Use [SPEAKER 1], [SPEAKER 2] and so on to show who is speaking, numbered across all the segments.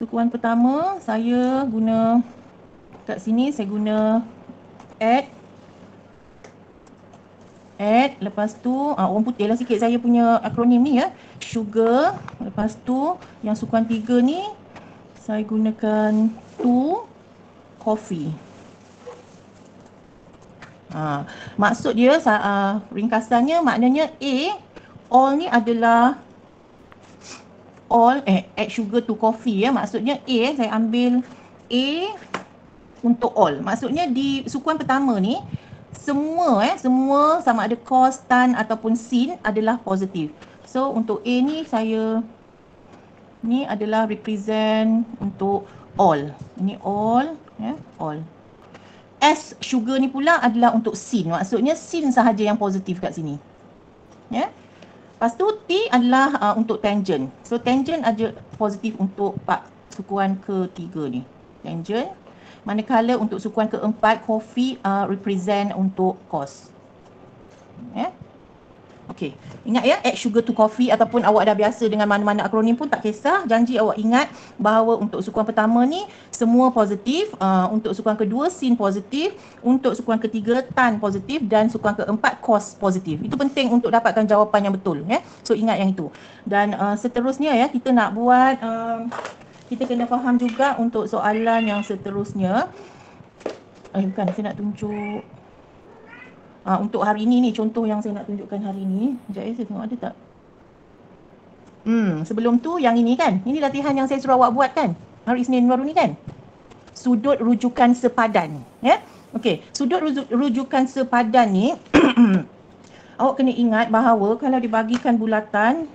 [SPEAKER 1] sukuan pertama saya guna kat sini, saya guna add, lepas tu orang putih lah sikit saya punya akronim ni ya, sugar. Lepas tu yang sukuan 3 ni saya gunakan to coffee. Maksud dia ringkasannya maknanya all ni adalah add sugar to coffee ya. Maksudnya saya ambil A untuk all. Maksudnya di sukuan pertama ni semua sama ada cos, tan ataupun sin adalah positif. So untuk A ni ni adalah represent untuk all. Ini all ya, all. S sugar ni pula adalah untuk sin. Maksudnya sin sahaja yang positif kat sini. Ya. Lepas tu T adalah untuk tangent. So tangent ada positif untuk sukuan ketiga ni. Tangent. Manakala untuk sukuan keempat, coffee represent untuk cos. Ya. Okey. Ingat ya, add sugar to coffee ataupun awak dah biasa dengan mana-mana akronim pun tak kisah. Janji awak ingat bahawa untuk sukuan pertama ni semua positif, untuk sukuan kedua sin positif, untuk sukuan ketiga tan positif dan sukuan keempat cos positif. Itu penting untuk dapatkan jawapan yang betul ya. So ingat yang itu. Dan seterusnya ya, kita nak buat kita kena faham juga untuk soalan yang seterusnya. Bukan, saya nak tunjuk untuk hari ini ni, contoh yang saya nak tunjukkan hari ni. Sekejap ya, saya tengok ada tak. Sebelum tu yang ini kan. Ini latihan yang saya suruh awak buat kan. Hari Isnin baru ni kan. Sudut rujukan sepadan. Ya. Okey, sudut rujukan sepadan ni awak kena ingat bahawa kalau dibagikan bulatan,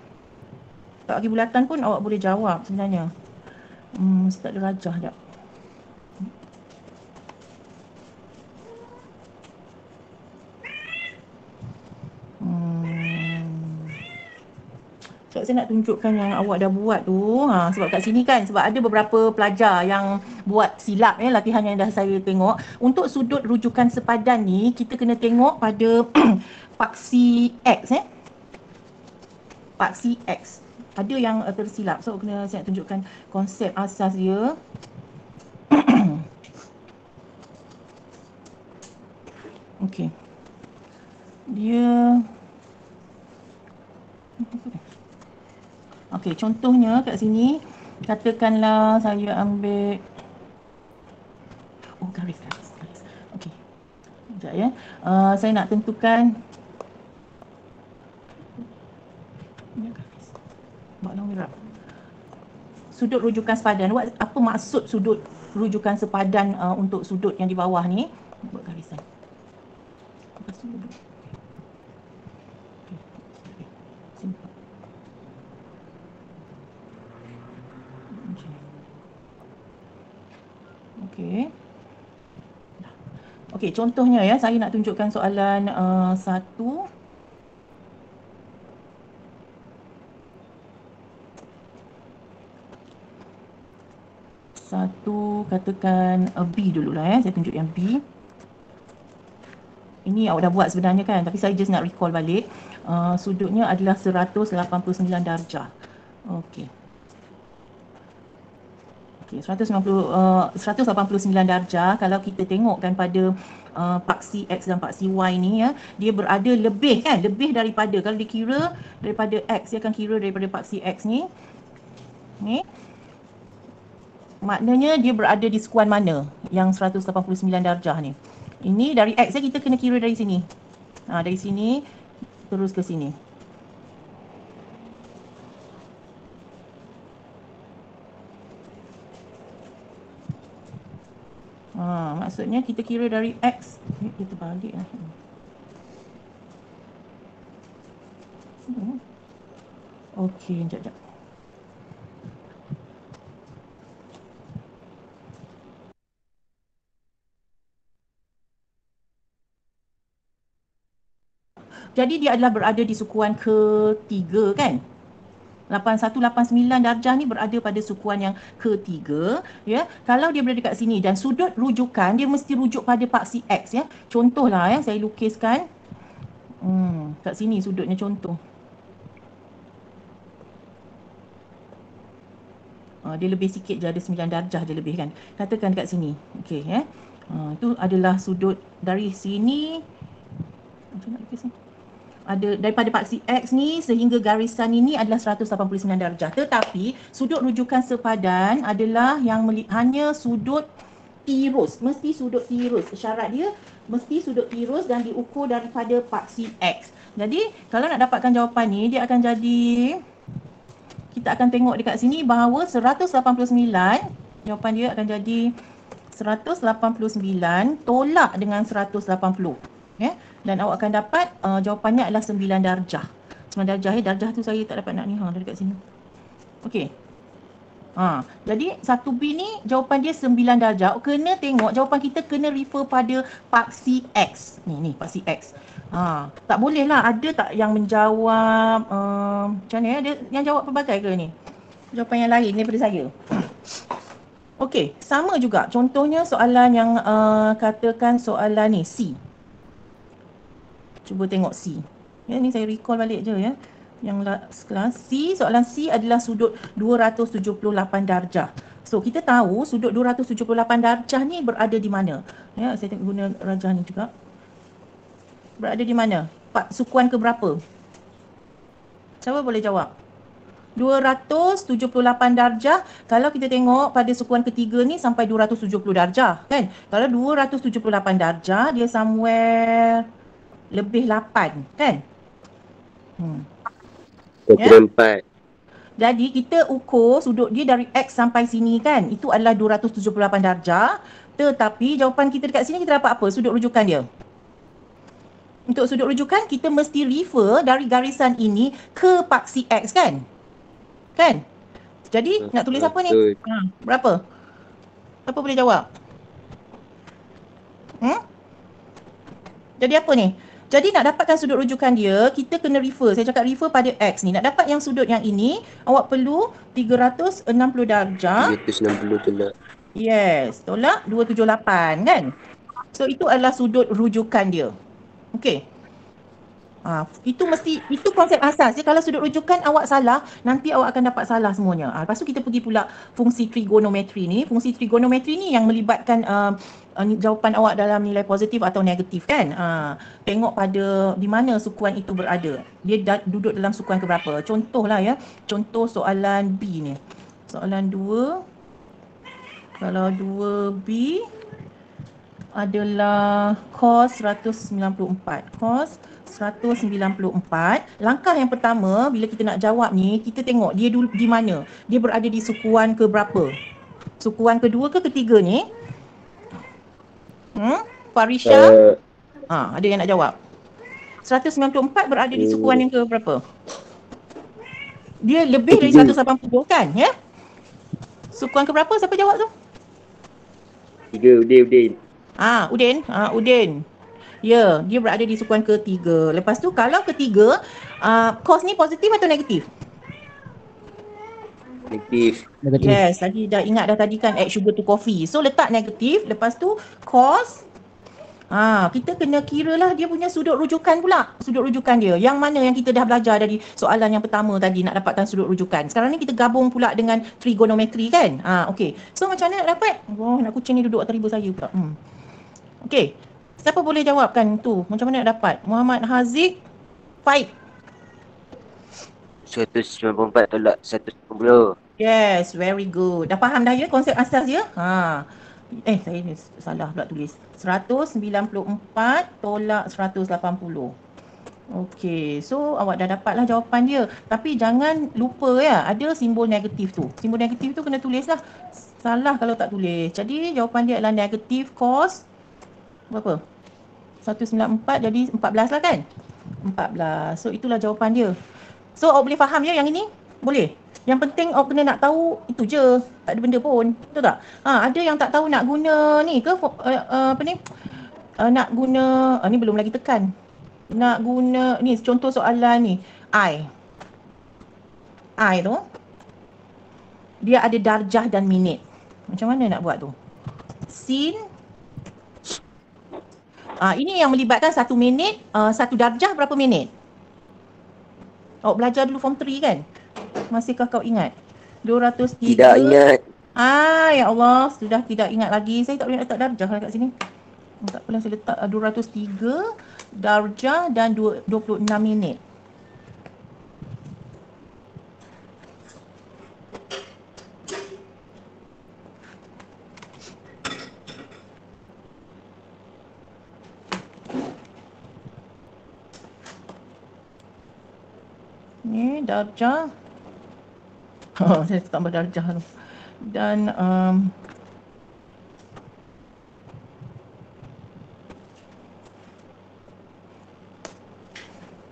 [SPEAKER 1] tak bagi bulatan pun awak boleh jawab sebenarnya. Mesti tak ada rajah tak. Sebab saya nak tunjukkan yang awak dah buat tu. Sebab kat sini kan, sebab ada beberapa pelajar yang buat silap ya, latihan yang dah saya tengok. Untuk sudut rujukan sepadan ni, kita kena tengok pada paksi X paksi X. Ada yang tersilap. So saya nak tunjukkan konsep asas dia. Okey. Dia okey, contohnya kat sini katakanlah saya ambil garis. Okey. Sekejap ya. Saya nak tentukan garis. Balang merah. Sudut rujukan sepadan. Apa maksud sudut rujukan sepadan untuk sudut yang di bawah ni? Buat garisan. Lepas tu duduk. Okey. Okey, contohnya ya, saya nak tunjukkan soalan 1. Katakan B dululah ya. Saya tunjuk yang B. Ini awak dah buat sebenarnya kan, tapi saya just nak recall balik. Sudutnya adalah 189 darjah. Okey. Okey, 189 darjah. Kalau kita tengokkan pada paksi X dan paksi Y ni ya, dia berada lebih kan, lebih daripada, kalau dikira daripada X, dia akan kira daripada paksi X ni. Maknanya dia berada di sukuan mana yang 189 darjah ni. Ini dari X ya, kita kena kira dari sini. Dari sini terus ke sini. Maksudnya kita kira dari X. Kita balik lah. Okey, sekejap. Jadi dia adalah berada di sukuan ketiga kan. 8189 darjah ni berada pada sukuan yang ketiga ya. Kalau dia berada dekat sini dan sudut rujukan dia mesti rujuk pada paksi X ya. Contohlah ya, saya lukiskan kat sini sudutnya contoh. Dia lebih sikit je, ada 9 darjah je lebih kan. Katakan dekat sini. Okey ya. Itu adalah sudut dari sini. Macam nak lukis ni? Ada daripada paksi X ni sehingga garisan ini adalah 189 darjah. Tetapi sudut rujukan sepadan adalah yang hanya sudut tirus. Mesti sudut tirus. Syarat dia mesti sudut tirus dan diukur daripada paksi X. Jadi kalau nak dapatkan jawapan ni, dia akan jadi, kita akan tengok dekat sini bahawa 189, jawapan dia akan jadi 189 tolak dengan 180. Ya? Dan awak akan dapat jawapannya adalah 9 darjah. 9 darjah, darjah tu saya tak dapat nak ni, dekat sini. Okey. Jadi 1B ni jawapan dia 9 darjah. Kena tengok jawapan kita kena refer pada paksi X. Ni paksi X. Tak boleh lah ada tak yang menjawab macam mana ya? Dia yang jawab pelbagai ke ni? Jawapan yang lain daripada saya. Okey, sama juga. Contohnya soalan yang katakan soalan ni C. Cuba tengok C. Ya, ni saya recall balik je ya. Yang last kelas C, soalan C adalah sudut 278 darjah. So kita tahu sudut 278 darjah ni berada di mana? Ya, saya tengok guna rajah ni juga. Berada di mana? Sukuan ke berapa? Siapa boleh jawab? 278 darjah. Kalau kita tengok pada sukuan ketiga ni sampai 270 darjah kan? Kalau 278 darjah dia somewhere lebih 8 kan?
[SPEAKER 2] Kira 4.
[SPEAKER 1] Jadi kita ukur sudut dia dari X sampai sini kan? Itu adalah 278 darjah. Tetapi jawapan kita dekat sini kita dapat apa? Sudut rujukan dia. Untuk sudut rujukan kita mesti refer dari garisan ini ke paksi X kan? Kan? Jadi nak tulis apa ni? Berapa? Siapa boleh jawab? Jadi apa ni? Jadi nak dapatkan sudut rujukan dia, kita kena refer. Saya cakap refer pada X ni. Nak dapat yang sudut yang ini, awak perlu 360 darjah.
[SPEAKER 2] 360 tolak.
[SPEAKER 1] Yes, tolak 278 kan? So itu adalah sudut rujukan dia. Okey. Itu konsep asas. Kalau sudut rujukan awak salah, nanti awak akan dapat salah semuanya. Lepas tu kita pergi pula fungsi trigonometri ni. Fungsi trigonometri ni yang melibatkan jawapan awak dalam nilai positif atau negatif kan. Tengok pada di mana sukuan itu berada. Dia duduk dalam sukuan keberapa. Contohlah ya. Contoh soalan B ni. Soalan 2. Kalau 2B adalah cos 194. Cos 194. Langkah yang pertama bila kita nak jawab ni, kita tengok dia dulu di mana. Dia berada di sukuan ke berapa? Sukuan kedua ke ketiga ni? Farisha? Ada yang nak jawab? 194 berada di sukuan yang ke berapa? Dia lebih dari 180 kan? Ya? Sukuan ke berapa? Siapa jawab tu?
[SPEAKER 2] 3, Udin.
[SPEAKER 1] Udin. Ya, dia berada di sukuan ketiga. Lepas tu kalau ketiga, cos ni positif atau negatif?
[SPEAKER 2] Negatif.
[SPEAKER 1] Yes, tadi dah ingat dah tadi kan add sugar to coffee. So letak negatif, lepas tu cos. Kita kena kira lah dia punya sudut rujukan pula. Sudut rujukan dia. Yang mana yang kita dah belajar dari soalan yang pertama tadi nak dapatkan sudut rujukan. Sekarang ni kita gabung pula dengan trigonometri kan? Okey. So macam mana nak dapat? Nak kucing ni duduk atas riba saya pula. Okey. Siapa boleh jawabkan tu? Macam mana nak dapat? Muhammad Haziq, fight.
[SPEAKER 2] 194 tolak 190.
[SPEAKER 1] Yes, very good. Dah faham dah ya konsep asas dia? Saya ni salah pula tulis. 194 tolak 180. Okey, so awak dah dapatlah jawapan dia. Tapi jangan lupa ya, ada simbol negatif tu. Simbol negatif tu kena tulis lah. Salah kalau tak tulis. Jadi jawapan dia adalah negatif cos berapa? 194 jadi 14 lah kan? 14. So itulah jawapan dia. So awak boleh faham ya yang ini? Boleh? Yang penting awak kena nak tahu itu je. Tak ada benda pun. Betul tak? Ada yang tak tahu nak guna ni ke nak guna ni belum lagi tekan. Nak guna ni contoh soalan ni. I tu dia ada darjah dan minit. Macam mana nak buat tu? Sin ini yang melibatkan 1 minit, 1 darjah berapa minit? Awak belajar dulu form 3 kan? Masihkah kau ingat?
[SPEAKER 2] Tidak
[SPEAKER 1] 203.
[SPEAKER 2] ingat.
[SPEAKER 1] Ya Allah, sudah tidak ingat lagi. Saya tak boleh letak darjah lah kat sini. Tak apalah, saya letak 203 darjah dan 26 minit. Ni darjah. Saya tambah darjah tu. Dan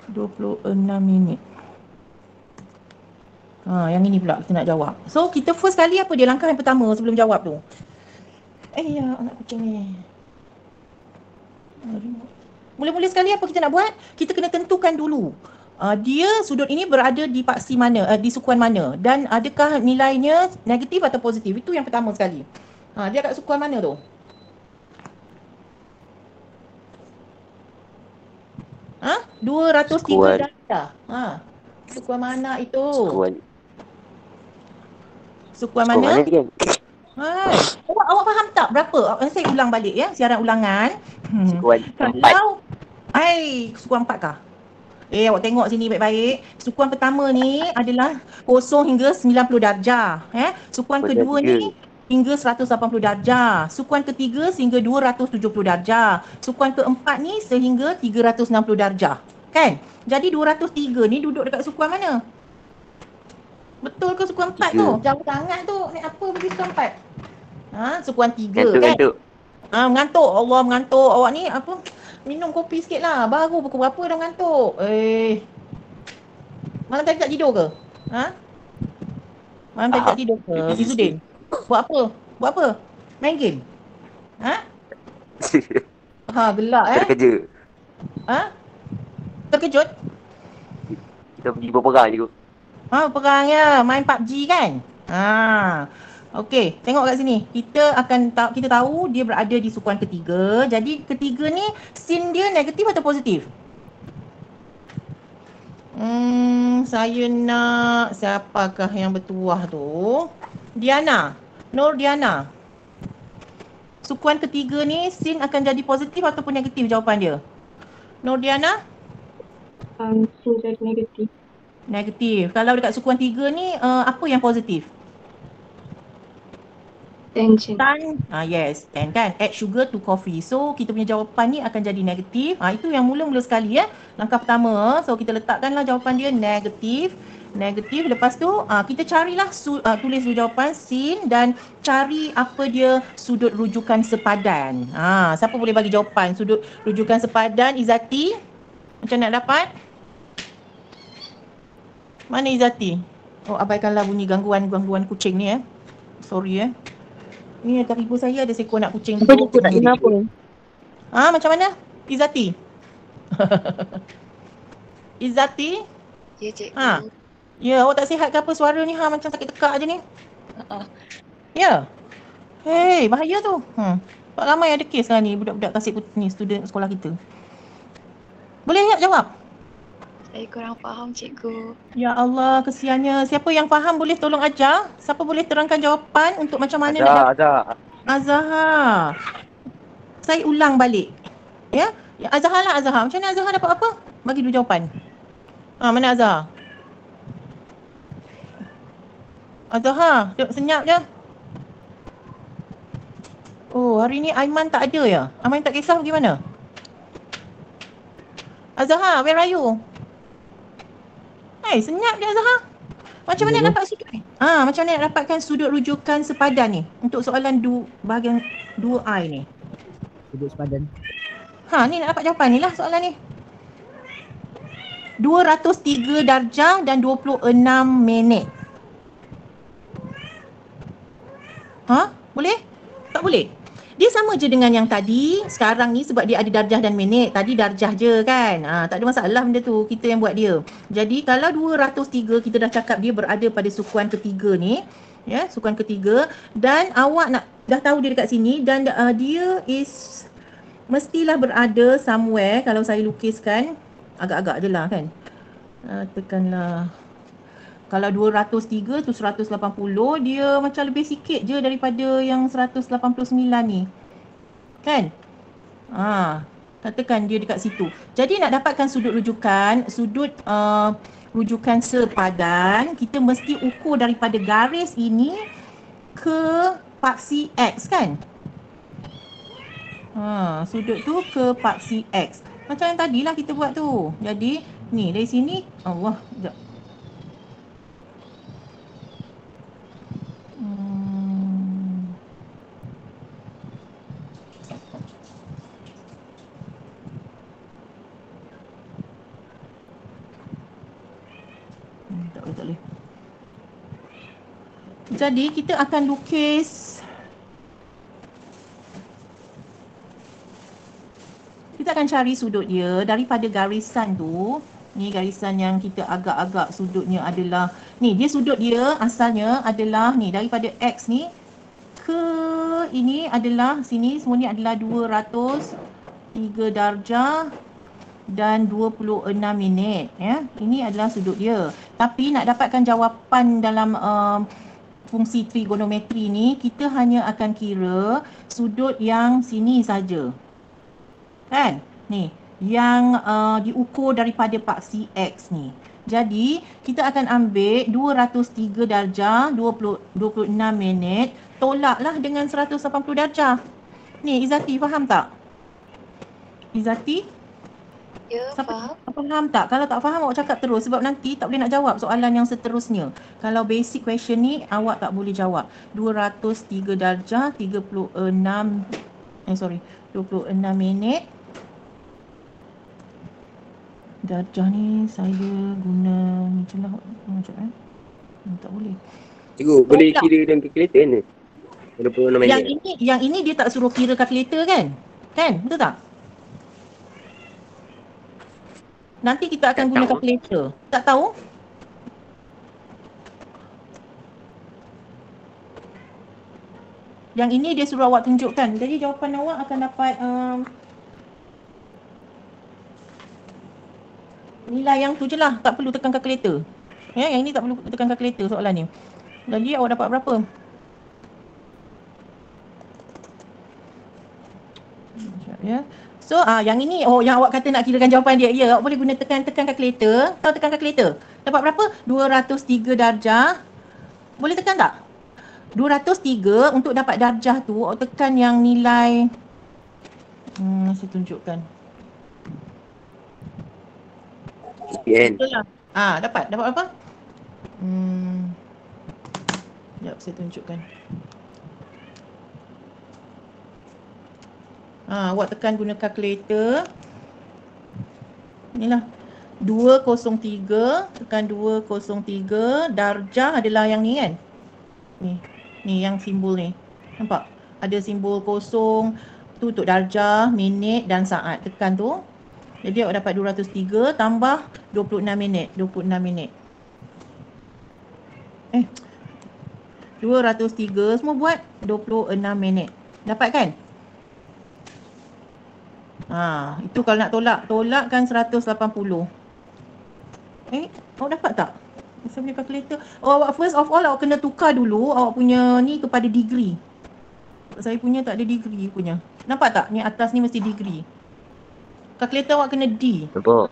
[SPEAKER 1] 26 minit. Yang ini pula kita nak jawab. So, kita first kali apa dia langkah yang pertama sebelum jawab tu? Ya, anak kucing ni. Mula-mula sekali apa kita nak buat? Kita kena tentukan dulu. Dia sudut ini berada di paksi mana, di sukuan mana, dan adakah nilainya negatif atau positif. Itu yang pertama sekali. Dia kat sukuan mana tu? 203
[SPEAKER 2] Sukuan.
[SPEAKER 1] darjah. Sukuan mana itu? Sukuan
[SPEAKER 2] Skor
[SPEAKER 1] mana?
[SPEAKER 2] mana kan?
[SPEAKER 1] Awak faham tak berapa? Saya ulang balik ya, siaran ulangan.
[SPEAKER 2] Sukuan 4.
[SPEAKER 1] Kalau sukuan 4 kah? Awak tengok sini baik-baik. Sukuan pertama ni adalah 0 hingga 90 darjah. Sukuan kedua ni hingga 180 darjah. Sukuan ketiga sehingga 270 darjah. Sukuan keempat ni sehingga 360 darjah. Kan? Jadi 203 ni duduk dekat sukuan mana? Betul ke sukuan 4 tu? Jauh sangat tu. Ni apa bagi sukuan 4? Sukuan 3 kan?
[SPEAKER 2] Ngantuk.
[SPEAKER 1] Mengantuk. Allah, mengantuk. Awak ni apa? Minum kopi sikit lah. Baru pukul berapa dah mengantuk? Malam tadi tak tidur ke? Malam tadi tak tidur ke? Izzuddin? Buat apa? Main game? Gelak
[SPEAKER 2] Terkerja.
[SPEAKER 1] Terkejut?
[SPEAKER 2] Kita pergi berperang je.
[SPEAKER 1] Perang ya. Main PUBG kan? Okey, tengok kat sini. Kita tahu dia berada di sukuan ketiga. Jadi ketiga ni sin dia negatif atau positif? Saya nak siapakah yang bertuah tu? Diana. Nur Diana. Sukuan ketiga ni sin akan jadi positif ataupun negatif jawapan dia? Nur Diana?
[SPEAKER 3] Sin jadi negatif.
[SPEAKER 1] Negatif. Kalau dekat sukuan 3 ni apa yang positif?
[SPEAKER 3] Tension.
[SPEAKER 1] Yes, 10 kan. Add sugar to coffee. So kita punya jawapan ni akan jadi negatif. Itu yang mula-mula sekali ya. Langkah pertama. So kita letakkanlah jawapan dia negatif. Lepas tu kita carilah tulis dulu jawapan sin dan cari apa dia sudut rujukan sepadan. Siapa boleh bagi jawapan sudut rujukan sepadan? Izzati? Macam nak dapat? Mana Izzati? Abaikanlah bunyi gangguan kucing ni Sorry Ni atas ibu saya ada seekor anak kucing duduk.
[SPEAKER 3] Apa nak dengar pun?
[SPEAKER 1] Macam mana? Izzati? Izzati?
[SPEAKER 4] Ya, cikgu.
[SPEAKER 1] Ya, awak tak sihat ke apa suara ni? Macam sakit tekak je ni. Ya? Bahaya tu. Tak ramai ada kes lah ni budak-budak kasih ni student sekolah kita. Boleh tak jawab?
[SPEAKER 4] Saya kurang faham, cikgu.
[SPEAKER 1] Ya Allah, kesiannya. Siapa yang faham boleh tolong ajar? Siapa boleh terangkan jawapan untuk macam mana nak jawab? Azhar. Saya ulang balik. Ya, Azhar lah Azhar. Macam mana Azhar dapat apa? Bagi dulu jawapan. Mana Azhar? Azhar, duduk senyap je. Hari ni Aiman tak ada ya? Aiman tak kisah pergi mana? Azhar, where are you? Senyap je Azhar. Macam mana nak dapat sudut ni? Macam mana nak dapatkan sudut rujukan sepadan ni? Untuk soalan bahagian 2I ni.
[SPEAKER 5] Sudut sepadan.
[SPEAKER 1] Ni nak dapat jawapan ni lah soalan ni. 203 darjah dan 26 minit. Boleh? Tak boleh? Dia sama je dengan yang tadi. Sekarang ni sebab dia ada darjah dan minit. Tadi darjah je kan. Tak ada masalah benda tu. Kita yang buat dia. Jadi kalau 203 kita dah cakap dia berada pada sukuan ketiga ni. Ya, sukuan ketiga. Dan awak dah tahu dia dekat sini. Dan dia mestilah berada somewhere. Kalau saya lukiskan. Agak-agak je lah kan. Tekanlah. Kalau 203 tu 180, dia macam lebih sikit je daripada yang 189 ni. Kan? Katakan dia dekat situ. Jadi nak dapatkan sudut rujukan, rujukan sepadan, kita mesti ukur daripada garis ini ke paksi X kan? Sudut tu ke paksi X. Macam yang tadilah kita buat tu. Jadi, ni dari sini, Allah, sekejap. Tak boleh. Jadi, kita akan lukis. Kita akan cari sudut dia daripada garisan tu. Ni garisan yang kita agak-agak sudutnya adalah, ni dia sudut dia asalnya adalah ni daripada X ni ke ini adalah sini, semua ni adalah 203 darjah dan 26 minit ya. Ini adalah sudut dia. Tapi nak dapatkan jawapan dalam fungsi trigonometri ni, kita hanya akan kira sudut yang sini saja. Kan? Ni, yang diukur daripada paksi X ni. Jadi, kita akan ambil 203 darjah, 26 minit, tolaklah dengan 180 darjah. Ni, Izzati faham tak? Izzati?
[SPEAKER 4] Ya, faham.
[SPEAKER 1] Faham tak? Kalau tak faham, awak cakap terus sebab nanti tak boleh nak jawab soalan yang seterusnya. Kalau basic question ni, awak tak boleh jawab. 203 darjah, 26 minit. Darjah ni saya guna ni je lah. Tak boleh.
[SPEAKER 2] Cikgu, boleh kira dengan kalkulator ni? 26 minit.
[SPEAKER 1] Yang ini dia tak suruh kira kalkulator kan? Kan? Betul tak? Nanti kita akan guna kalkulator. Tak tahu? Yang ini dia suruh awak tunjukkan. Jadi jawapan awak akan dapat nilai yang tu je lah. Tak perlu tekan kalkulator. Ya, yang ini tak perlu tekan kalkulator soalan ni. Jadi awak dapat berapa? Ya. So yang ini yang awak kata nak kirakan jawapan dia. Ya, awak boleh guna tekan kalkulator. Tahu tekan kalkulator? Dapat berapa? 203 darjah. Boleh tekan tak? 203 untuk dapat darjah tu awak tekan yang nilai saya tunjukkan. Betul lah. Dapat apa? Sekejap saya tunjukkan. Awak tekan guna kalkulator. Inilah 203, tekan 203, darjah adalah yang ni kan? Ni yang simbol ni. Nampak? Ada simbol kosong tu untuk darjah, minit dan saat. Tekan tu. Jadi awak dapat 203 tambah 26 minit. 203 semua buat 26 minit. Dapat kan? Itu kalau nak tolakkan 180. Awak dapat tak? Saya punya kalkulator. Awak first of all awak kena tukar dulu awak punya ni kepada degree. Saya punya tak ada degree punya. Nampak tak? Ni atas ni mesti degree. Kalkulator awak kena D.
[SPEAKER 2] Nampak.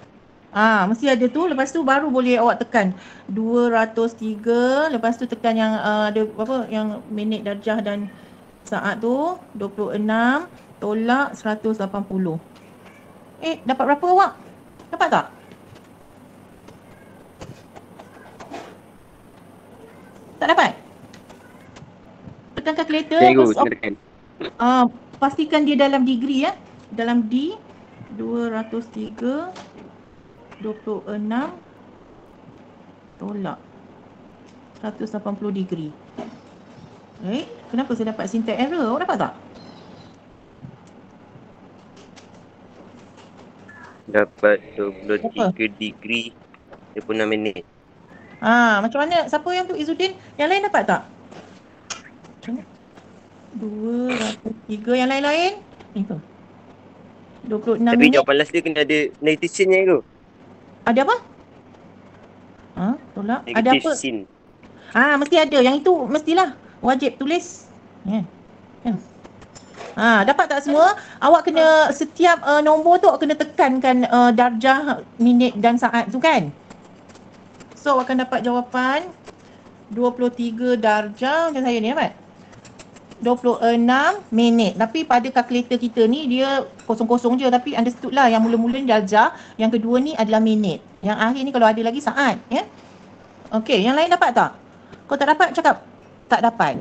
[SPEAKER 1] Mesti ada tu. Lepas tu baru boleh awak tekan 203. Lepas tu tekan yang ada apa? Yang minit, darjah dan saat tu 26 tolak 180. Dapat berapa awak? Dapat tak? Tak dapat? Tekan kalkulator. Pastikan dia dalam degree ya. Dalam D 203 26 tolak 180 degree. Kenapa saya dapat syntax error? Awak dapat tak?
[SPEAKER 2] Dapat 23 degree 26 minit.
[SPEAKER 1] Macam mana? Siapa yang tu? Izzuddin? Yang lain dapat tak? Macam mana? 203 yang lain-lain? Itu 26
[SPEAKER 2] Tapi
[SPEAKER 1] minit.
[SPEAKER 2] jawapan last dia kena ada notation-nya tu.
[SPEAKER 1] Ada apa? Tolak. Ada
[SPEAKER 2] Negatif
[SPEAKER 1] apa?
[SPEAKER 2] sin.
[SPEAKER 1] Mesti ada. Yang itu mestilah. Wajib tulis. Ya. Kan? Dapat tak semua? Awak kena setiap nombor tu awak kena tekankan darjah, minit dan saat tu kan? So awak akan dapat jawapan 23 darjah macam saya ni dapat. 26 minit. Tapi pada kalkulator kita ni dia kosong-kosong je, tapi understood lah yang mula-mula ni darjah, yang kedua ni adalah minit. Yang akhir ni kalau ada lagi saat, ya. Okey, yang lain dapat tak? Kau tak dapat cakap tak dapat.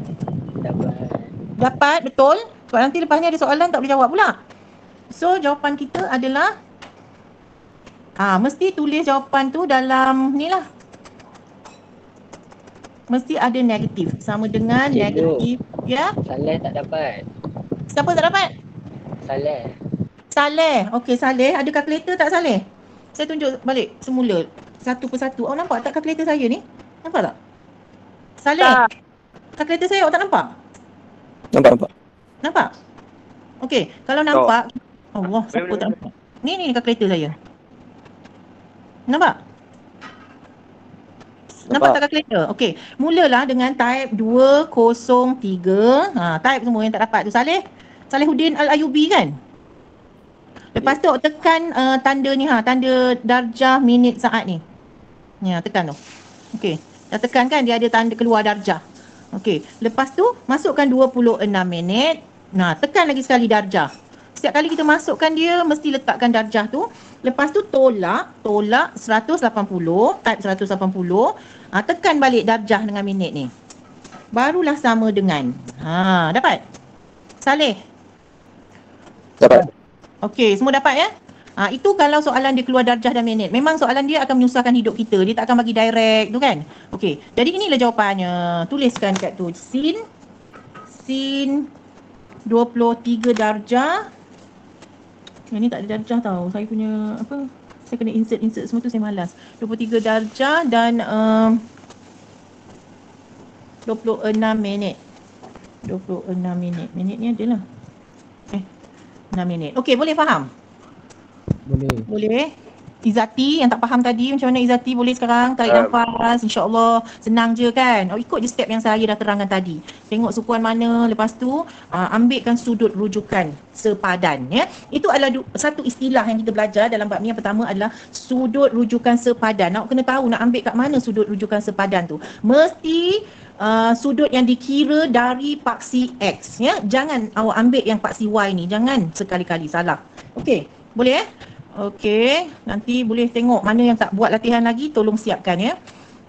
[SPEAKER 1] Dapat, betul. Sebab nanti lepas ni ada soalan tak boleh jawab pula. So jawapan kita adalah mesti tulis jawapan tu dalam ni lah. Mesti ada negatif. Sama dengan
[SPEAKER 6] Cikgu.
[SPEAKER 1] negatif. Ya?
[SPEAKER 6] Saleh tak dapat.
[SPEAKER 1] Siapa tak dapat? Saleh. Okey, Saleh. Ada kalkulator tak Saleh? Saya tunjuk balik semula. Satu persatu. Awak nampak tak kalkulator saya ni? Nampak tak? Saleh. Kalkulator saya awak tak nampak? Nampak? Okey, kalau nampak. Allah, siapa tak nampak? Ni kalkulator saya. Nampak tak kalkulator? Okey, mulalah dengan type 203. Type semua yang tak dapat tu Salehuddin Al-Ayubi kan? Lepas tu tekan tanda ni tanda darjah, minit, saat ni. Ya, tekan tu. Okey, dah tekan kan dia ada tanda keluar darjah. Okey, lepas tu masukkan 26 minit. Tekan lagi sekali darjah. Setiap kali kita masukkan dia mesti letakkan darjah tu. Lepas tu tolak 180, type 180. Tekan balik darjah dengan minit ni. Barulah sama dengan. Dapat? Saleh?
[SPEAKER 7] Dapat.
[SPEAKER 1] Okey, semua dapat ya? Itu kalau soalan dia keluar darjah dan minit. Memang soalan dia akan menyusahkan hidup kita. Dia tak akan bagi direct tu kan? Okey, jadi inilah jawapannya. Tuliskan kat tu. Sin 23 darjah. Ini tak ada darjah tau. Saya punya apa? Saya kena insert semua tu, saya malas. 23 darjah dan 26 minit. 26 minit. Minit ni adalah 6 minit. Okey, boleh faham? Boleh. Izzati yang tak faham tadi macam mana Izzati, boleh sekarang tarik nafas, insya-Allah senang je kan. Ikut je step yang saya dah terangkan tadi. Tengok sukuan mana, lepas tu ambilkan sudut rujukan sepadan ya. Itu adalah satu istilah yang kita belajar dalam bab ni. Yang pertama adalah sudut rujukan sepadan. Nak kena tahu nak ambil kat mana sudut rujukan sepadan tu. Mesti sudut yang dikira dari paksi X ya. Jangan awak ambil yang paksi Y ni, jangan sekali-kali salah. Okey, boleh Okey, nanti boleh tengok mana yang tak buat latihan lagi, tolong siapkan ya.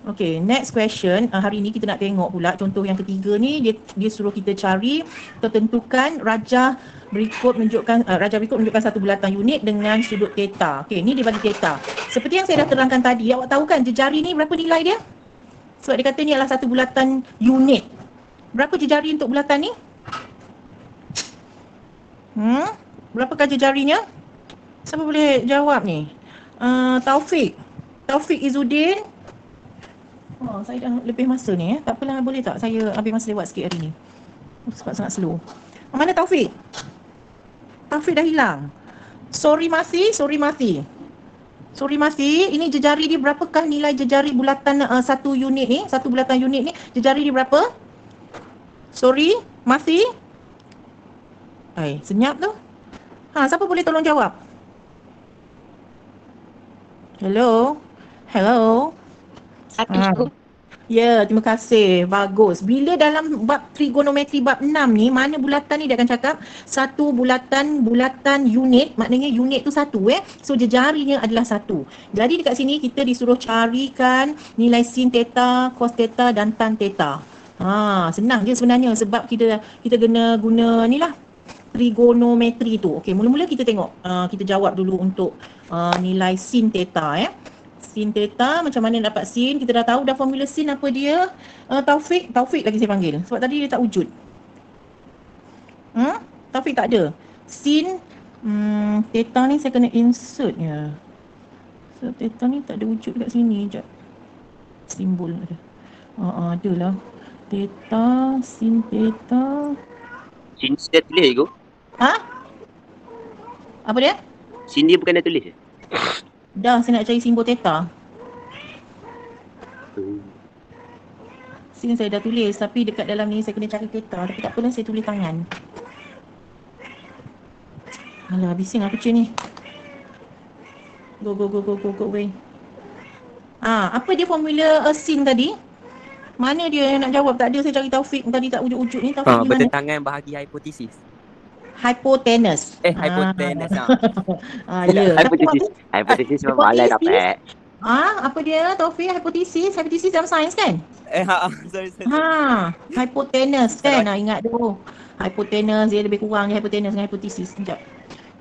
[SPEAKER 1] Okey, next question. Hari ni kita nak tengok pula contoh yang ketiga ni, dia suruh kita cari atau tentukan rajah berikut menunjukkan satu bulatan unit dengan sudut theta. Okey, ni dia bagi theta. Seperti yang saya dah terangkan tadi, awak tahu kan jejari ni berapa nilai dia? Sebab dia kata ni adalah satu bulatan unit. Berapa jejari untuk bulatan ni? Berapakah jejarinya? Siapa boleh jawab ni? Taufik Izzuddin. Saya dah lebih masa ni Tak apalah, boleh tak saya ambil masa lewat sikit hari ni? Sebab sangat slow. Mana Taufik? Taufik dah hilang. Sorry Masi. Ini jejari dia berapakah nilai jejari bulatan satu unit ni? Satu bulatan unit ni jejari dia berapa? Sorry Masi. Senyap tu. Siapa boleh tolong jawab? Hello. Ya, terima kasih. Bagus. Bila dalam bab trigonometri bab 6 ni, mana bulatan ni dia akan cakap satu bulatan unit, maknanya unit tu satu So jejarinya adalah satu. Jadi dekat sini kita disuruh carikan nilai sin theta, cos theta dan tan theta. Senang je sebenarnya sebab kita kena guna ni lah trigonometri tu. Okey, mula-mula kita tengok kita jawab dulu untuk nilai sin theta Sin theta, macam mana dapat sin? Kita dah tahu dah formula sin apa dia. Taufik lagi saya panggil sebab tadi dia tak wujud. Taufik tak ada. Sin theta ni saya kena insert ya. So theta ni tak ada wujud kat sini. Sekejap. Simbol ada. Adalah. Theta, sin theta.
[SPEAKER 2] Sin dia tulis ke?
[SPEAKER 1] Apa dia?
[SPEAKER 2] Sin dia bukan dah tulis.
[SPEAKER 1] Dah, saya nak cari simbol theta. Sin saya dah tulis tapi dekat dalam ni saya kena cari kereta. Tapi tak apalah, saya tulis tangan. Alah, bising aku ni. Go away. Apa dia formula sin tadi? Mana dia yang nak jawab? Tak ada, saya cari Taufik tadi tak wujud-wujud ni. Taufik di mana?
[SPEAKER 6] Bertentangan bahagi hipotesis.
[SPEAKER 1] Hypotenuse.
[SPEAKER 6] Hypotenuse.
[SPEAKER 1] Ya.
[SPEAKER 2] Hipotesis memang malai dapat.
[SPEAKER 1] Apa dia Taufik? Hipotesis dalam sains kan?
[SPEAKER 6] Sorry.
[SPEAKER 1] Hypotenuse kan? Ingat tu. Hypotenuse dia lebih kurang je hypotenuse dengan hipotesis. Sekejap.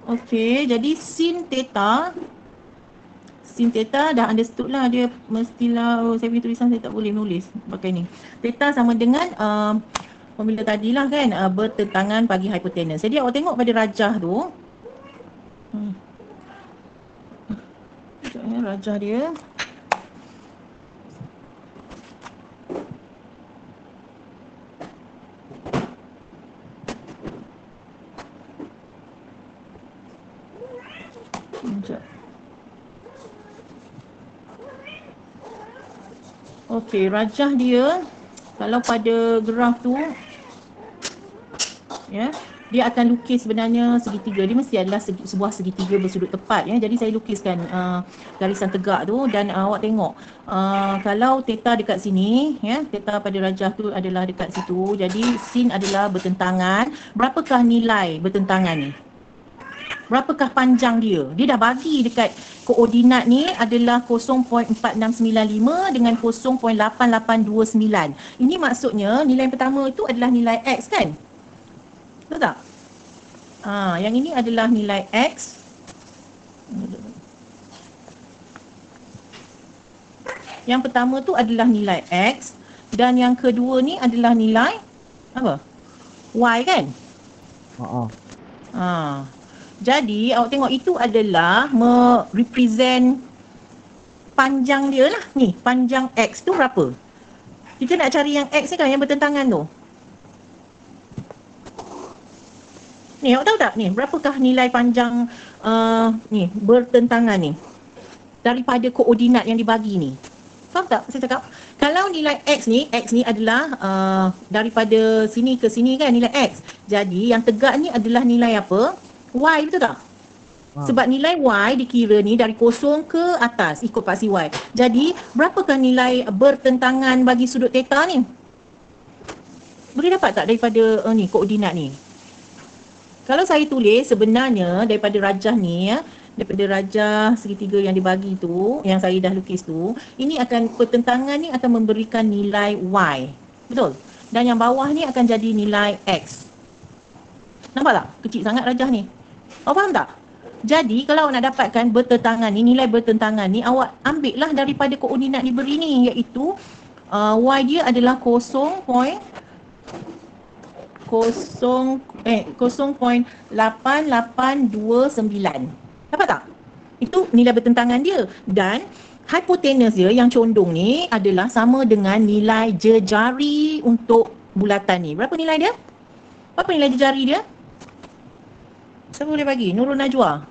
[SPEAKER 1] Okey, jadi sin theta dah understood lah, dia mestilah saya punya tulisan saya tak boleh nulis pakai ni. Theta sama dengan formula tadilah kan, bertentangan bagi hypotenuse. Jadi awak tengok pada rajah tu. Rajah dia. Okey, rajah dia kalau pada graf tu ya, dia akan lukis sebenarnya segitiga. Dia mesti adalah sebuah segitiga bersudut tepat ya. Jadi saya lukiskan garisan tegak tu dan awak tengok kalau theta dekat sini ya, theta pada rajah tu adalah dekat situ. Jadi sin adalah bertentangan. Berapakah nilai bertentangan ni? Berapakah panjang dia? Dia dah bagi dekat koordinat ni adalah 0.4695 dengan 0.8829. Ini maksudnya nilai pertama itu adalah nilai X kan? Betul tak? Yang ini adalah nilai X. Yang pertama tu adalah nilai X dan yang kedua ni adalah nilai apa? Y kan? Jadi awak tengok itu adalah represent panjang dia lah. Ni panjang X tu berapa? Kita nak cari yang X ni kan, yang bertentangan tu. Ni awak tahu tak ni berapakah nilai panjang ni bertentangan ni daripada koordinat yang dibagi ni? Faham tak saya cakap? Kalau nilai X ni adalah daripada sini ke sini kan, nilai X. Jadi yang tegak ni adalah nilai apa? Y, betul tak? Sebab nilai Y dikira ni dari kosong ke atas ikut paksi Y. Jadi berapakah nilai bertentangan bagi sudut theta ni? Boleh dapat tak daripada ni koordinat ni? Kalau saya tulis sebenarnya daripada rajah ni ya, daripada rajah segitiga yang dibagi tu, yang saya dah lukis tu, ini akan pertentangan ni akan memberikan nilai Y. Betul? Dan yang bawah ni akan jadi nilai X. Nampak tak? Kecil sangat rajah ni. Awak faham tak? Jadi kalau awak nak dapatkan bertentangan ni, nilai bertentangan ni, awak ambil lah daripada koordinat diberi ni, iaitu Y dia adalah 0.8829. Dapat tak? Itu nilai bertentangan dia. Dan hipotenuse dia yang condong ni adalah sama dengan nilai jejari untuk bulatan ni. Berapa nilai dia? Berapa nilai jejari dia? Siapa boleh bagi? Nurul Najwa.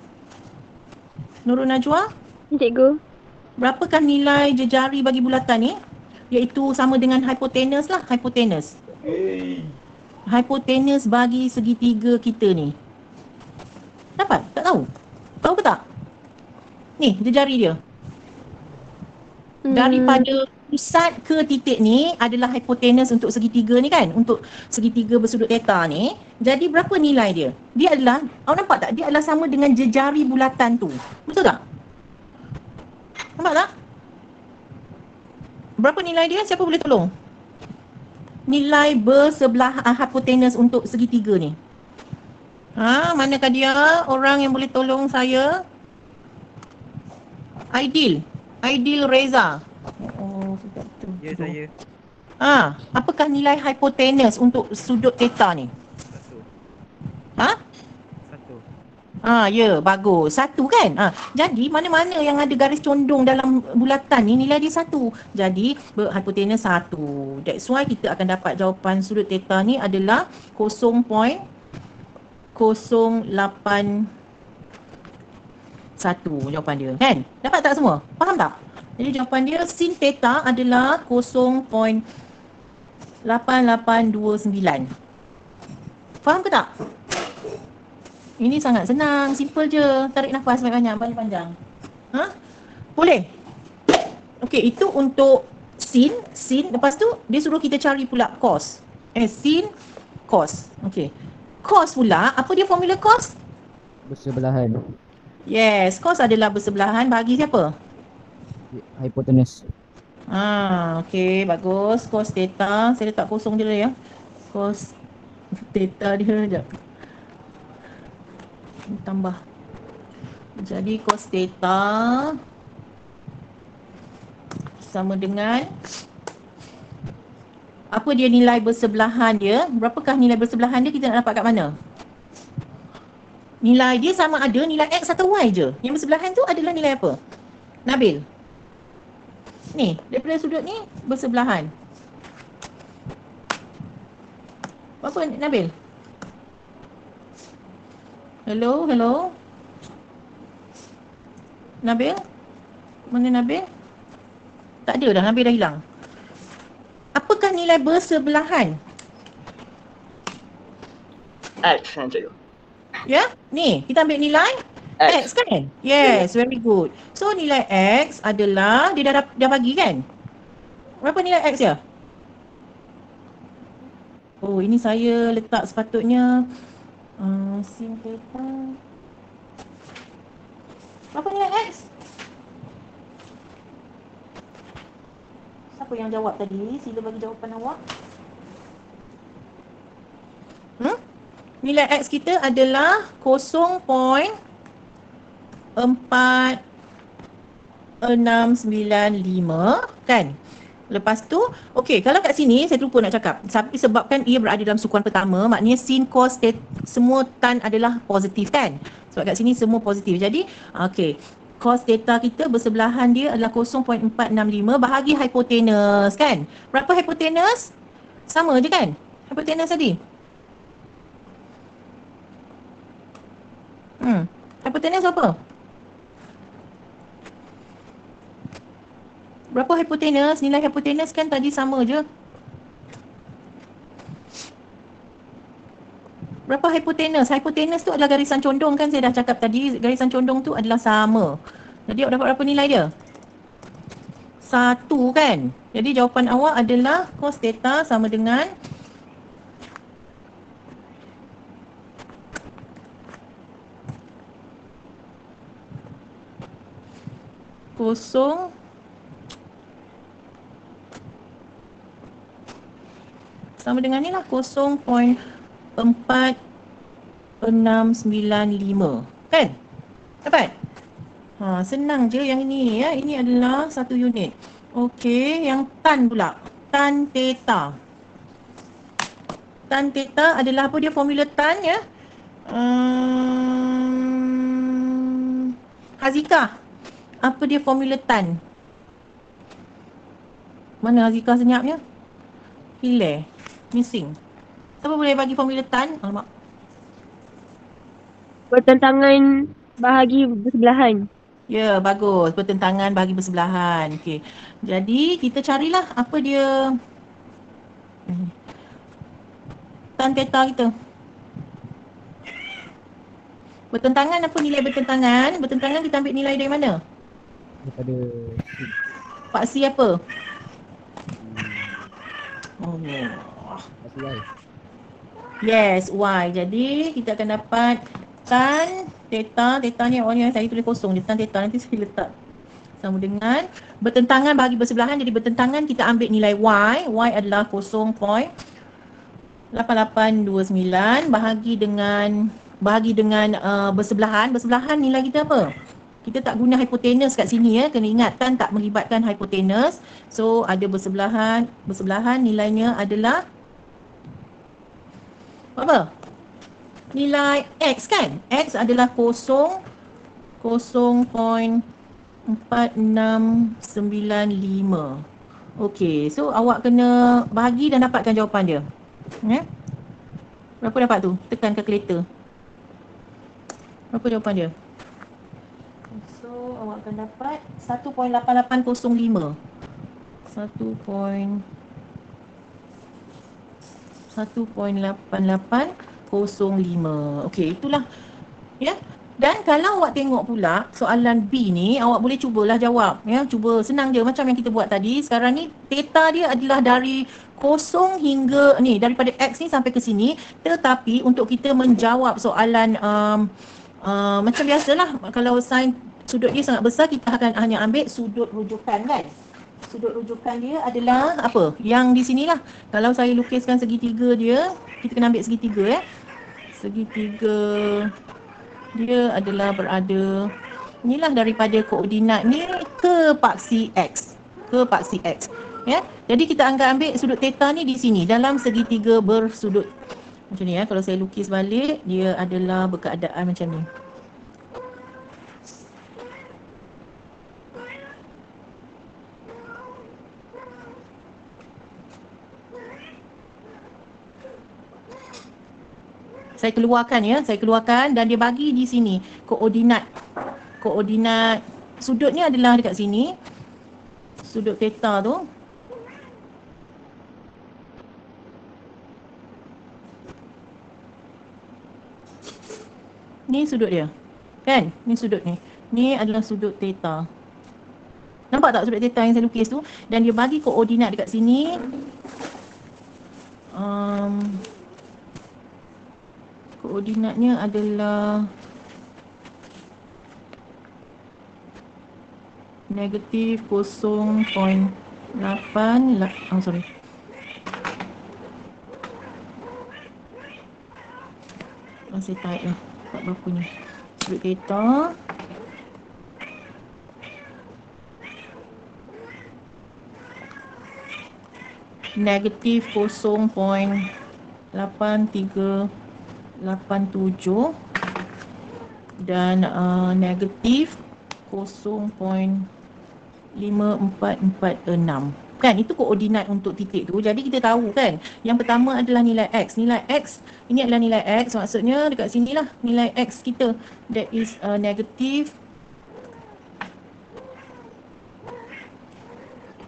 [SPEAKER 3] Cikgu.
[SPEAKER 1] Berapakah nilai jejari bagi bulatan ni? Iaitu sama dengan hipotenuse lah. Hipotenuse bagi segitiga kita ni. Dapat? Tak tahu? Tahu ke tak? Ni jejari dia. Daripada pusat ke titik ni adalah hipotenuse untuk segitiga ni kan, untuk segitiga bersudut theta ni. Jadi berapa nilai dia? Dia adalah, awak nampak tak? Dia adalah sama dengan jejari bulatan tu. Betul tak? Nampak tak? Berapa nilai dia? Siapa boleh tolong? Nilai bersebelah hipotenuse untuk segitiga ni. Manakah dia? Orang yang boleh tolong saya? Aidil Reza.
[SPEAKER 6] Ya, saya.
[SPEAKER 1] Apakah nilai hipotenuse untuk sudut theta ni?
[SPEAKER 6] 1.
[SPEAKER 1] Ya, bagus. 1 kan? Jadi mana-mana yang ada garis condong dalam bulatan ni, nilai dia 1. Jadi hipotenuse 1. That's why kita akan dapat jawapan sudut theta ni adalah 0.081 jawapan dia kan? Dapat tak semua? Faham tak? Jadi jawapan dia sin theta adalah 0.8829. Faham ke tak? Ini sangat senang, simple je. Tarik nafas banyak-banyak, panjang-panjang. Ha? Boleh? Okey, itu untuk sin. Lepas tu dia suruh kita cari pula cos. Sin, cos. Okey. Cos pula, apa dia formula cos?
[SPEAKER 5] Bersebelahan.
[SPEAKER 1] Yes, cos adalah bersebelahan bagi siapa?
[SPEAKER 5] Hypotenuse.
[SPEAKER 1] Okey, bagus. Cos theta, saya letak kosong je dulu ya. Cos theta dia sekejap. Tambah. Jadi cos theta sama dengan apa dia nilai bersebelahan dia? Berapakah nilai bersebelahan dia kita nak dapat kat mana? Nilai dia sama ada nilai X atau Y je. Yang bersebelahan tu adalah nilai apa? Nabil. Ni, daripada sudut ni bersebelahan. Apa Nabil? Hello? Nabil? Mana Nabil? Tak ada dah, Nabil dah hilang. Apakah nilai bersebelahan?
[SPEAKER 2] X saja.
[SPEAKER 1] Ya, ni kita ambil nilai X kan? Yes, very good. So nilai X adalah, dia dah bagi kan? Berapa nilai X dia? Oh, ini saya letak sepatutnya sin theta. Berapa nilai X? Siapa yang jawab tadi? Sila bagi jawapan awak. Nilai X kita adalah 0.4695 kan? Lepas tu, okey, kalau kat sini saya terlupa nak cakap. Tapi sebabkan ia berada dalam sukuan pertama, maknanya sin, cos, semua tan adalah positif kan? Sebab kat sini semua positif. Jadi, okey, cos theta kita bersebelahan dia adalah 0.465 bahagi hipotenus kan? Berapa hipotenus? Sama je kan? Hipotenus tadi. Hipotenus apa? Berapa hipotenus? Nilai hipotenus kan tadi sama je. Berapa hipotenus? Hipotenus tu adalah garisan condong kan, saya dah cakap tadi. Garisan condong tu adalah sama. Jadi awak dapat berapa nilai dia? 1 kan? Jadi jawapan awak adalah cos theta sama dengan kosong sama dengan ni lah 0.4695 kan? Dapat? Senang je yang ini ya. Ini adalah 1 unit. Okey, yang tan pula. Tan theta. Tan theta adalah apa dia formula tan ya? Hazika. Apa dia formula tan? Mana Hazika senyapnya? Hilang. Missing. Siapa boleh bagi formula tan? Alamak.
[SPEAKER 3] Pertentangan bahagi bersebelahan.
[SPEAKER 1] Ya, bagus. Pertentangan bahagi bersebelahan. Okey. Jadi, kita carilah apa dia tan theta kita. Bertentangan, apa nilai bertentangan? Bertentangan kita ambil nilai dari mana?
[SPEAKER 5] Daripada
[SPEAKER 1] Pak C apa? Oh.
[SPEAKER 5] Y.
[SPEAKER 1] Yes, Y. Jadi, kita akan dapat tan theta. Theta ni awalnya saya tulis kosong. Dia tan theta. Nanti saya letak sama dengan bertentangan bahagi bersebelahan. Jadi, bertentangan kita ambil nilai Y. Y adalah 0.8829 bahagi dengan bersebelahan. Bersebelahan nilai kita apa? Kita tak guna hipotenus kat sini ya. Kena ingat kan tak melibatkan hipotenus. So ada bersebelahan. Bersebelahan nilainya adalah apa? Nilai X kan? X adalah 0.4695. Okey, so awak kena bahagi dan dapatkan jawapan dia. Berapa dapat tu? Tekan kalkulator. Berapa jawapan dia? So awak akan dapat 1.8805. 1.8805. Okey, itulah ya. Dan kalau awak tengok pula soalan B ni, awak boleh cubalah jawab ya. Cuba, senang je macam yang kita buat tadi. Sekarang ni theta dia adalah dari 0 hingga ni, daripada X ni sampai ke sini. Tetapi untuk kita menjawab soalan macam biasalah, kalau sin sudut dia sangat besar, kita akan hanya ambil sudut rujukan kan. Sudut rujukan dia adalah apa? Yang di sinilah. Kalau saya lukiskan segitiga dia, kita kena ambil segitiga ya. Segitiga dia adalah berada, inilah daripada koordinat ni ke paksi X. Ke paksi X. Ya. Jadi kita akan ambil sudut theta ni di sini dalam segitiga bersudut. Macam ni ya. Kalau saya lukis balik, dia adalah berkeadaan macam ni. Saya keluarkan dan dia bagi di sini koordinat sudutnya adalah dekat sini, sudut theta tu. Ni sudut dia kan, ni sudut ni, ni adalah sudut theta. Nampak tak sudut theta yang saya lukis tu? Dan dia bagi koordinat dekat sini. Koordinatnya adalah negatif 0.8 sorry. Saya type lah tak berapa ni. Sudut theta negatif 0.8387 dan negatif 0.5446. Kan, itu koordinat untuk titik tu. Jadi kita tahu kan, yang pertama adalah nilai X. Nilai X, ini adalah nilai X, maksudnya dekat sinilah nilai X kita. That is negatif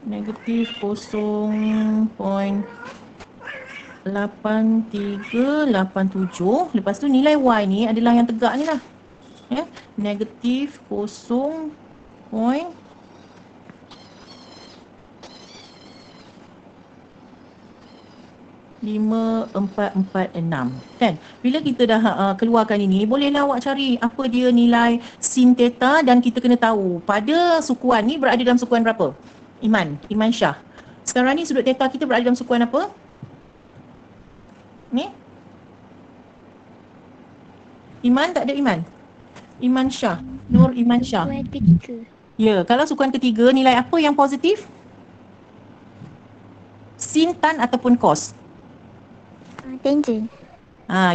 [SPEAKER 1] 0.8387. Lepas tu nilai Y ni adalah yang tegak ni lah ya, negatif 0.5446 kan. Bila kita dah keluarkan ini, bolehlah awak cari apa dia nilai sin theta, dan kita kena tahu pada sukuan ni berada dalam sukuan berapa? Iman Syah. Sekarang ni sudut theta kita berada dalam sukuan apa? Ni? Iman tak ada Iman? Iman Syah. Nur Iman Syah.
[SPEAKER 4] Sukuan ketiga.
[SPEAKER 1] Ya, kalau sukuan ketiga nilai apa yang positif? Sin, tan ataupun cos?
[SPEAKER 4] Tangent.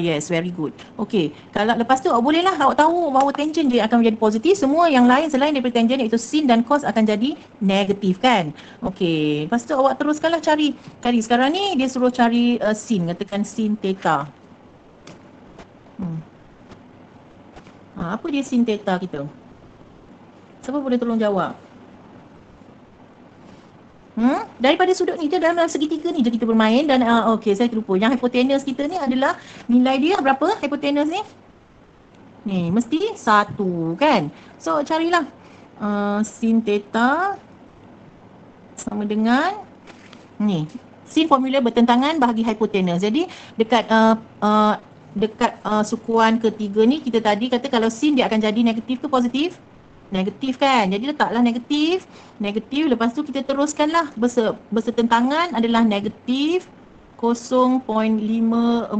[SPEAKER 1] Yes, very good. Okey, kalau lepas tu bolehlah awak tahu bahawa tangent dia akan menjadi positif, semua yang lain selain daripada tangent iaitu sin dan cos akan jadi negatif kan. Okey, lepas tu awak teruskanlah cari. Sekarang ni dia suruh cari sin, katakan sin theta. Apa dia sin theta kita? Siapa boleh tolong jawab? Daripada sudut ni, dia dalam segitiga ni je kita bermain. Dan okey, saya terlupa. Yang hipotenus kita ni adalah nilai dia berapa hipotenus ni? Ni mesti 1 kan. So carilah sin theta sama dengan ni. Sin formula bertentangan bahagi hipotenus. Jadi dekat sukuan ketiga ni, kita tadi kata kalau sin dia akan jadi negatif ke positif? Negatif kan. Jadi letaklah negatif. Lepas tu kita teruskanlah bersetentangan adalah negatif 0.5446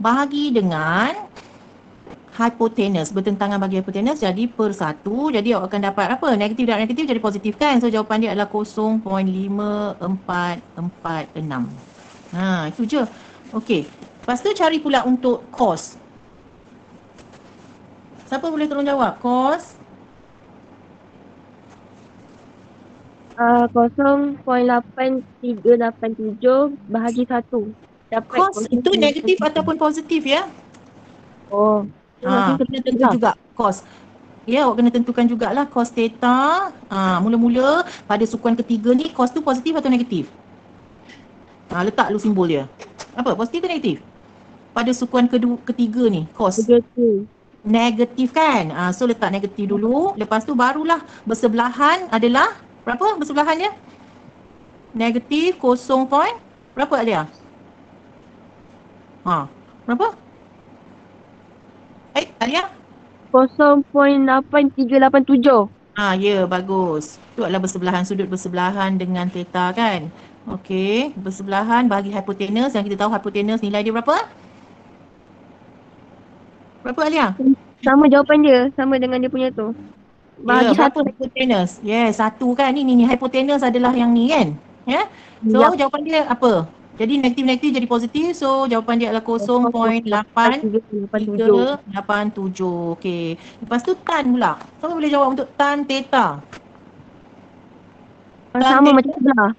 [SPEAKER 1] bahagi dengan hipotenus. Bertentangan bagi hipotenus jadi per 1. Jadi awak akan dapat apa? Negatif dan negatif jadi positif kan. So jawapan dia adalah 0.5446. Itu je. Okey. Lepas tu cari pula untuk cos. Siapa boleh tolong jawab? Cos
[SPEAKER 3] 0.8387 bahagi 1. Dapat
[SPEAKER 1] cos itu negatif ataupun positif ya?
[SPEAKER 3] Oh,
[SPEAKER 1] Kena tentu juga cos. Ya, awak kena tentukan jugalah cos theta. Mula-mula pada sukuan ketiga ni cos tu positif atau negatif? Letak dulu simbol dia. Apa? Positif ke negatif? Pada sukuan ketiga ni, cos. Negatif kan? So letak negatif dulu. Lepas tu barulah bersebelahan adalah berapa bersebelahan dia? Negatif 0. Berapa Alia? Berapa? Alia?
[SPEAKER 3] 0.8387.
[SPEAKER 1] Ya, bagus. Itu adalah bersebelahan, sudut bersebelahan dengan theta kan. Okey, bersebelahan bagi hipotenus yang kita tahu hipotenus nilai dia berapa? Berapa Alia?
[SPEAKER 3] Sama jawapan dia, sama dengan dia punya tu. Bahagi
[SPEAKER 1] berapa
[SPEAKER 3] satu.
[SPEAKER 1] hipotenus? Satu kan. Ni hipotenus adalah yang ni kan. So jawapan dia apa? Jadi negatif-negatif jadi positif. So jawapan dia adalah 0.8387. Okey. Lepas tu tan pula. Siapa boleh jawab untuk tan theta?
[SPEAKER 3] Sama macam sebelah.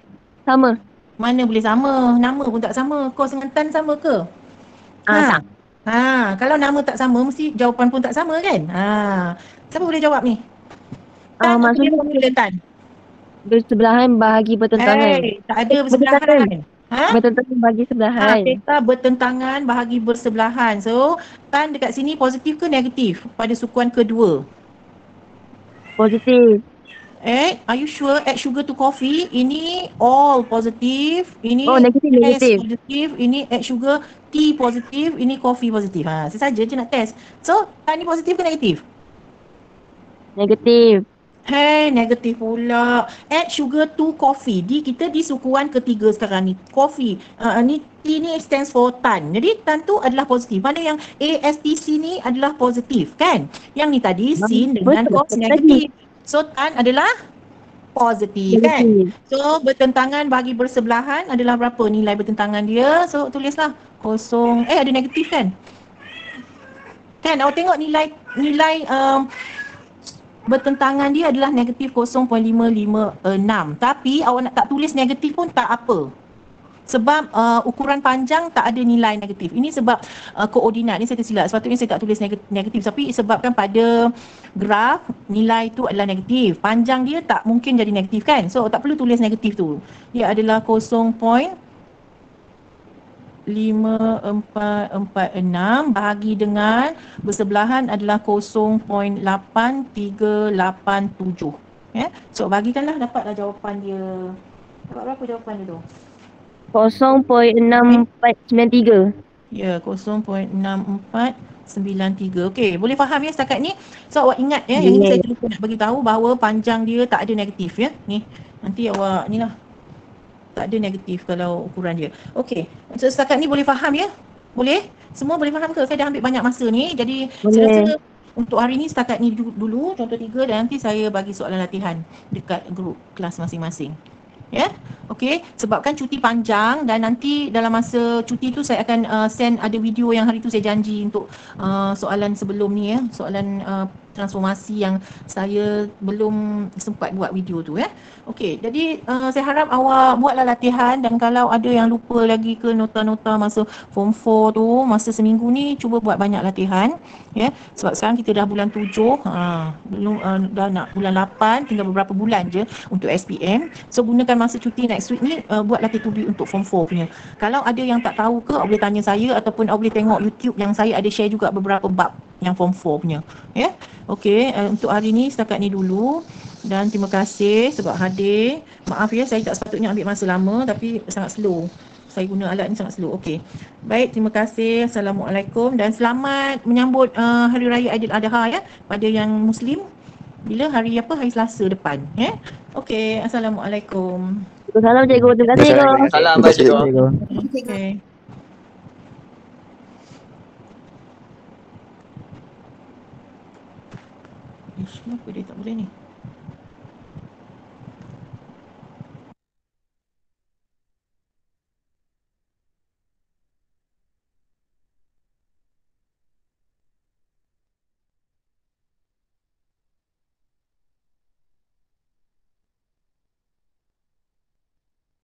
[SPEAKER 3] Sama.
[SPEAKER 1] Mana boleh sama? Nama pun tak sama. Cos dengan tan sama ke?
[SPEAKER 3] Tak.
[SPEAKER 1] Kalau nama tak sama mesti jawapan pun tak sama kan? Siapa boleh jawab ni? Tan
[SPEAKER 3] Maksudnya
[SPEAKER 1] formula tan.
[SPEAKER 3] Bersebelahan bahagi bertentangan.
[SPEAKER 1] Tak ada bersebelahan.
[SPEAKER 3] Bertentangan bahagi sebelahan.
[SPEAKER 1] Theta bertentangan bahagi bersebelahan. So, tan dekat sini positif ke negatif pada sukuan kedua?
[SPEAKER 3] Positif.
[SPEAKER 1] Are you sure? Add sugar to coffee. Ini all positif. Ini
[SPEAKER 3] negatif.
[SPEAKER 1] positif. Ini add sugar. Tea positif. Ini coffee positif. Sesaja je nak test. So, tan ni positif ke negatif?
[SPEAKER 3] Negatif.
[SPEAKER 1] Negatif pula. Add sugar to coffee. Kita di sukuan ketiga sekarang ni. Coffee. Ni T ni stands for tan. Jadi tan tu adalah positif. Mana yang ASTC ni adalah positif kan? Yang ni tadi sin dengan cos negatif. So tan adalah positif kan? So bertentangan bagi bersebelahan adalah berapa nilai bertentangan dia? So tulislah 0. Ada negatif kan? Kan awak tengok nilai bertentangan dia adalah negatif 0.556. Tapi awak nak tak tulis negatif pun tak apa. Sebab ukuran panjang tak ada nilai negatif. Ini sebab koordinat ni saya tersilap. Sepatutnya saya tak tulis negatif. Tapi sebabkan pada graf nilai tu adalah negatif. Panjang dia tak mungkin jadi negatif kan. So tak perlu tulis negatif tu. Dia adalah 0.5446 bahagi dengan bersebelahan adalah 0.8387. So bagikanlah, dapatlah jawapan dia. Dapat berapa jawapan dia tu?
[SPEAKER 3] 0.6493.
[SPEAKER 1] Ya, 0.6493. Okey, boleh faham ya setakat ni? So awak ingat ya, yang ini saya terlupa nak bagi tahu bahawa panjang dia tak ada negatif ya. Ni, nanti awak ni lah. Tak ada negatif kalau ukuran dia. Okey, so setakat ni boleh faham ya? Boleh? Semua boleh faham ke? Saya dah ambil banyak masa ni. Jadi saya rasa untuk hari ni setakat ni dulu, contoh 3, dan nanti saya bagi soalan latihan dekat grup kelas masing-masing. Ya, okey. Sebabkan cuti panjang dan nanti dalam masa cuti tu saya akan send ada video yang hari tu saya janji untuk soalan sebelum ni ya, soalan transformasi yang saya belum sempat buat video tu ya. Okey, jadi saya harap awak buatlah latihan, dan kalau ada yang lupa lagi ke nota-nota masa form 4 tu, masa seminggu ni cuba buat banyak latihan ya. Sebab sekarang kita dah bulan 7, belum dah nak bulan 8, tinggal beberapa bulan je untuk SPM. So gunakan masa cuti next week ni buat latih tubi untuk form 4 punya. Kalau ada yang tak tahu ke, awak boleh tanya saya ataupun awak boleh tengok YouTube yang saya ada share juga beberapa bab yang form 4 punya ya. Okey, untuk hari ni setakat ni dulu, dan terima kasih sebab hadir. Maaf ya, saya tak sepatutnya ambil masa lama tapi sangat slow. Saya guna alat ni sangat slow. Okey. Baik, terima kasih. Assalamualaikum dan selamat menyambut Hari Raya Aidil Adha ya pada yang Muslim. Bila hari apa? Hari Selasa depan ya. Okey, assalamualaikum.
[SPEAKER 3] Salam cikgu. Terima kasih cikgu.
[SPEAKER 2] Salam cikgu.
[SPEAKER 1] Okey. Kenapa dia tak boleh ni?